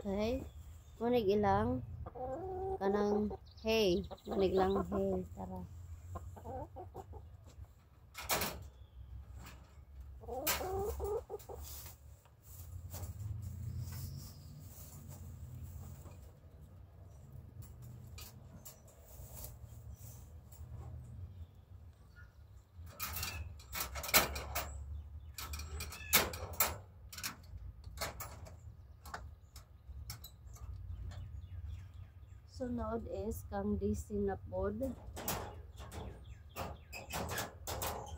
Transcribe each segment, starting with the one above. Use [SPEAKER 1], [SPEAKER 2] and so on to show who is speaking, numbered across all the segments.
[SPEAKER 1] Okay. Manig ilang kanang hey, manig lang hey, tara. Sunod is kang DC na pod.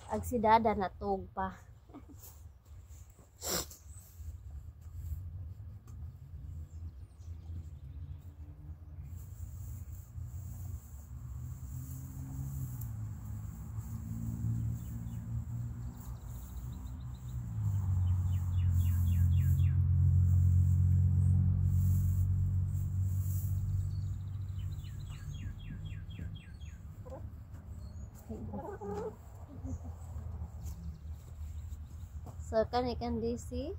[SPEAKER 1] Ag si dada natog pa. So kan ikan DC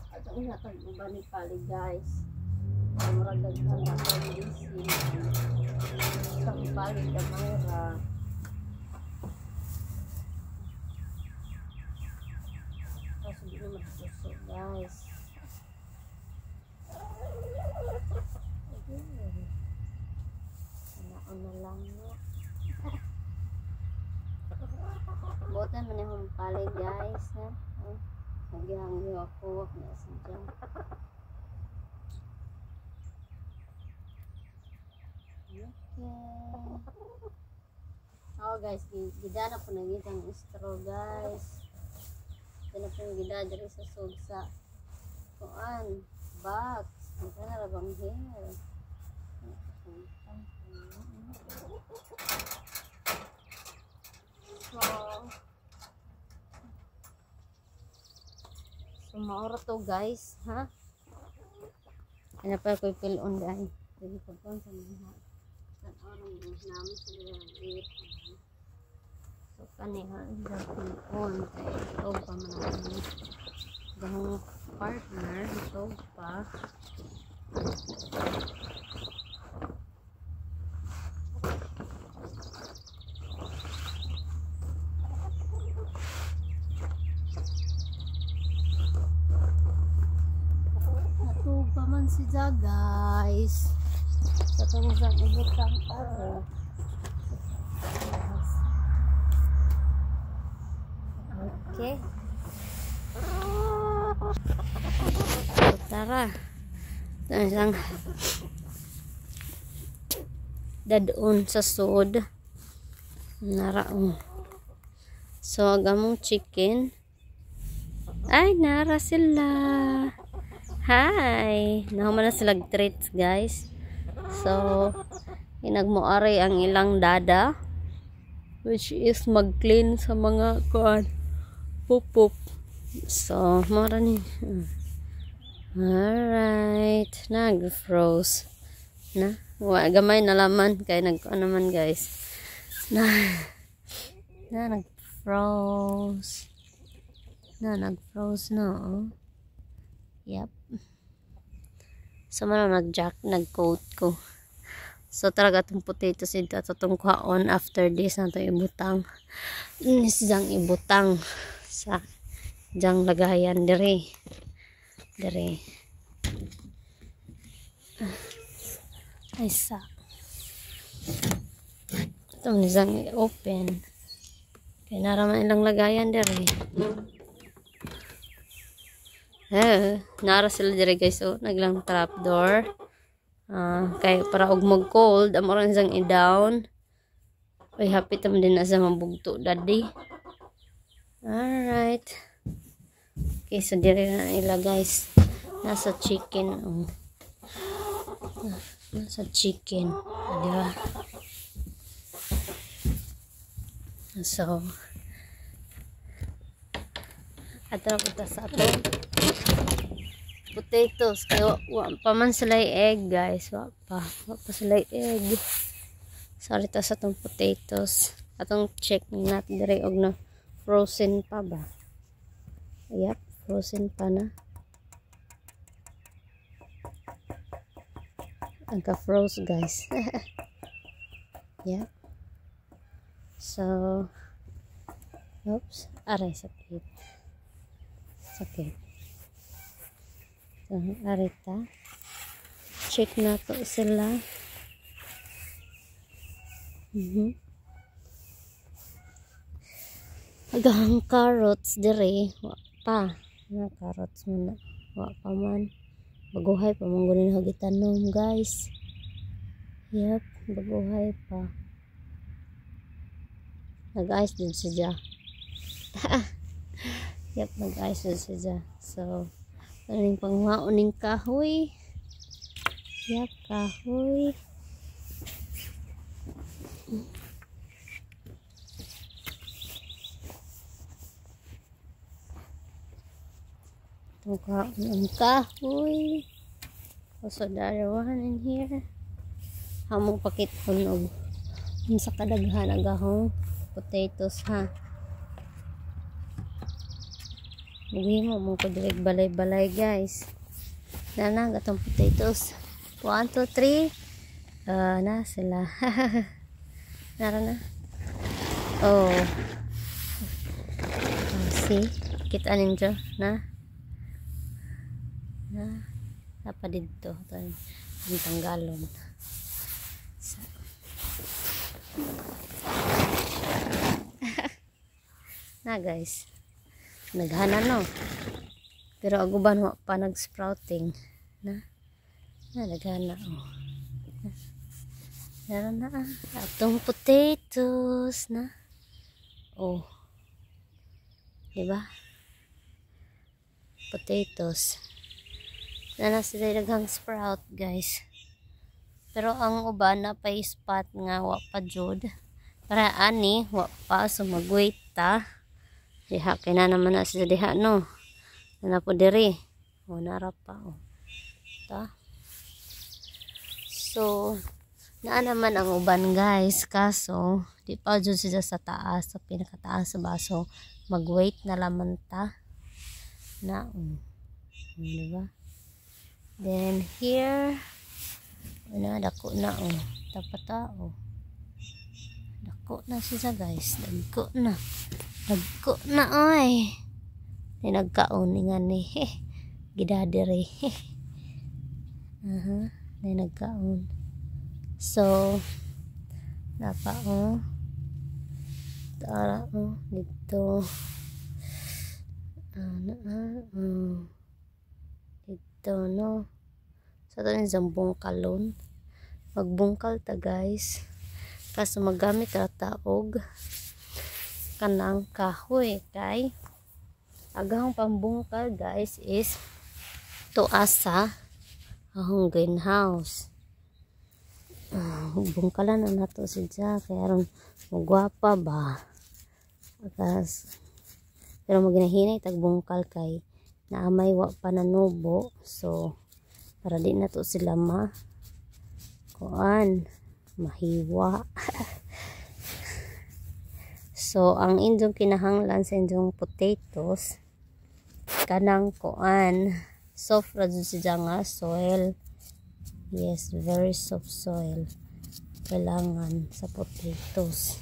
[SPEAKER 1] ato nga tag uban ni pali guys. Murag daghan na kan DC. Tag pali gamay ra. Hindi naman gusto guys. Ano na lang no. Butan man yung palay guys ha. Nagyangyo ako na sadya. Okay. Oh guys, gidana po na gitang straw guys. Ito na pong gidadari sa sugsa kuan box ito na rabang hair. So maura to guys ha. Ano pa ko pilon dai dili ko pon sa mga kan orang namin sila eat. So kanihan on kay ito pa man ang partner ito pa natug pa man siya guys sa tungsan ibutang araw. Okay. Tara. Isang dadon sa sod. Naraong. So, agamong chicken. Ay, nara sila. Hi. Nahuman na sila treats, guys. So, inagmoari ang ilang dada. Which is mag-clean sa mga kuan. Pup. So, mara ni. Alright. Nag-froze. Na? Gamay na laman. Kaya nag-ano naman guys. Nag-froze. Nag-froze na. Oh. Yep. So, nag-coat ko. So, talaga itong potatoes ito. Itong kuhaon after this na ito ibutang. Isang ibutang. Sa diyang lagayan dire ay sa ito isang open kaya naraman ilang lagayan dire nara sila dire guys. So naglang trapdoor kaya para og mag cold amoran isang i-down ay happy tam din na sa mabugto daddy. Alright. Okay, so dire na ila guys. Nasa chicken. Nasa chicken. Diba? So, Ato kita sa atong potatoes. Kaya wa pa man sila egg guys. Wa pa sila egg. Sorry ta sa atong potatoes. Atong check natin dire og na frozen pa ba. Yep, frozen pa na. Ang ka-froze guys. Yep. So, oops, aray sakit. Sakit. So, arita. Check na to sila. Agahang carrots dire, wa pa. Na carrots man, wa pa man. Baguhay pa mong gunin hagitanom guys. Yep, baguhay pa. Nag-ice din siya. Yep, nag-ice din siya. So, ano pangwaon ng kahoy. Yep, kahoy. Pangwaon ng kahoy. Also, the one in here. Hamong pakit ko og sa kadaghan agahong potatoes ha. Hindi mo ko direct balay-balay guys. Na gatong potatoes. 1, 2, 3. Na sila. Nara na. Oh. See? Kita ninyo na. Apa dito? Ang tanggalon. Na guys. Naghana no. Pero aguban wa pa nag-sprouting. Na naghana oh. Meron na atong potatoes na. Oh. Diba? Potatoes. Na sila daghang sprout guys. Pero ang uban na pa spot nga wa pa jud. Para ani wa pa so mag-wait ta. Diha kay na naman na sila diha no. Na po diri. O nara pa o. Ta. So naa naman ang uban guys kaso di pa jud sila sa taas sa pinakataas sa baso. Mag-wait na lamang ta. Na diba? Then here dako na dapat dako na siya guys, dako na oy ni nagkaon nga ni gidadere ni nagkaon so napa tara dito dito no sa ito yung bungkalon. Magbungkal ta guys. Kaso magamit ta taog kanang kahoy kay agahang pambungkal guys is tuas sa ahong greenhouse. Bungkalan na nato siya kaya ron magwapa ba. Pero maginahinay tagbungkal kay naamay wa pa nanubo so para di na to sila mahiwa. So ang inyong kinahanglan sa inyong potatoes kanang soft ra jud siya nga soil. Yes, very soft soil kailangan sa potatoes.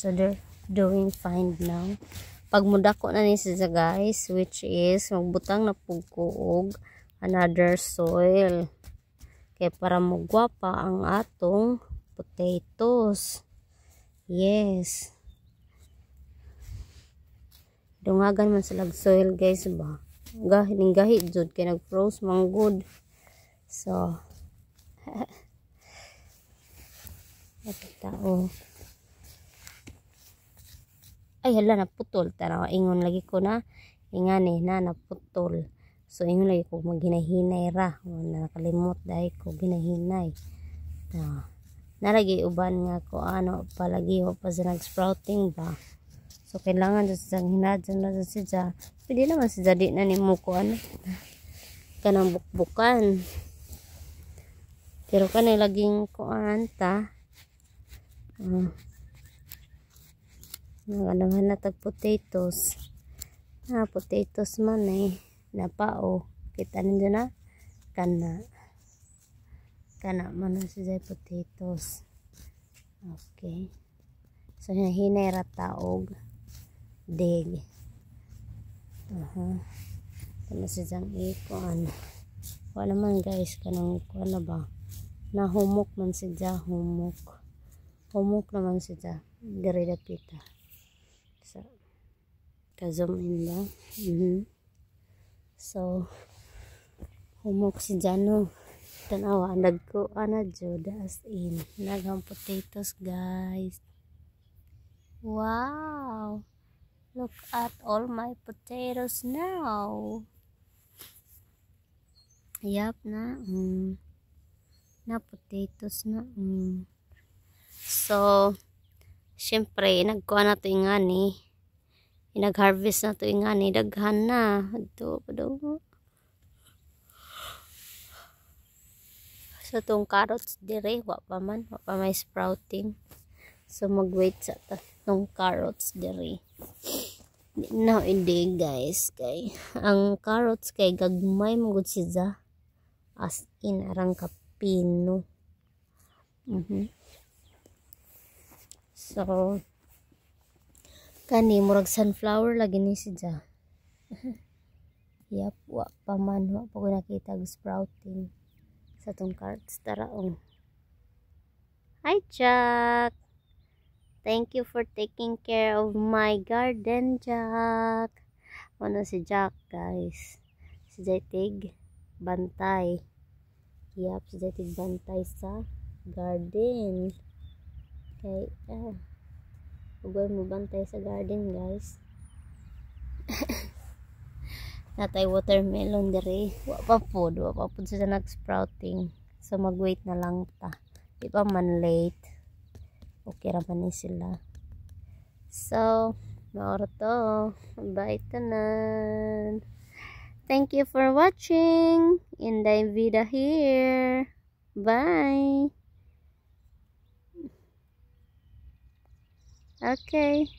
[SPEAKER 1] So they're doing fine now. Pag mudako na ni siya guys, which is magbutang na pugkuog another soil. Kaya para magwapa ang atong potatoes. Yes. Dungagan man sa soil guys ba. Gahi jud kay nag-froze man good. So tao. Ay hala naputol tanaw ingon lagi ko na ingani na naputol. So ingon lagi ko maghinay-hinay ra. Nakalimot dahil ko ginahinay. Nalagi uban nga ko ano palagi wa pa sa nag-sprouting ba. So kailangan sa hinadyan na siya. Pwede naman siya di na nimo ko ano kanang bukbukan. Pero kanay laging kuan ta. Naganahan na tag potatoes. Potatoes man napao. Kita ninyo na kana man na siya potatoes. Okay. So hinay ra taog dig. Kana siyang ikuan. Wala man guys kanang kuan na ba? Nahumok man siya humok. Humok naman siya. Diri dapita. So ka-zoom in ba? So humok siya no. Tanawa nagko ana jud as in naghang potatoes guys. Wow, look at all my potatoes now. Yap na potatoes na. So syempre nagkuha na to ingani, nag-harvest na to ingani, daghan na ito padaw. So tong carrots dire wa pa may sprouting. So mag-wait sa tong carrots dire. Now hindi guys kay ang carrots kay gagmay mo gud siya. As in arang kapino. So kani murag sunflower lagi ni siya. Yap, wa pa ko nakita og sprouting sa tong carrots taraong. Hi Jack. Thank you for taking care of my garden, Jack. Ano si Jack, guys? Si Jaitig bantay. Yap, si Jaitig bantay sa garden. Okay, huwag mo bantay sa garden, guys. Natay watermelon diri. Wa pa po siya nag-sprouting. So mag-wait na lang ta. Di pa man late. Okay raman ni sila. So, maoro to. Bye tanan. Thank you for watching. Inday vida here. Bye. Okay.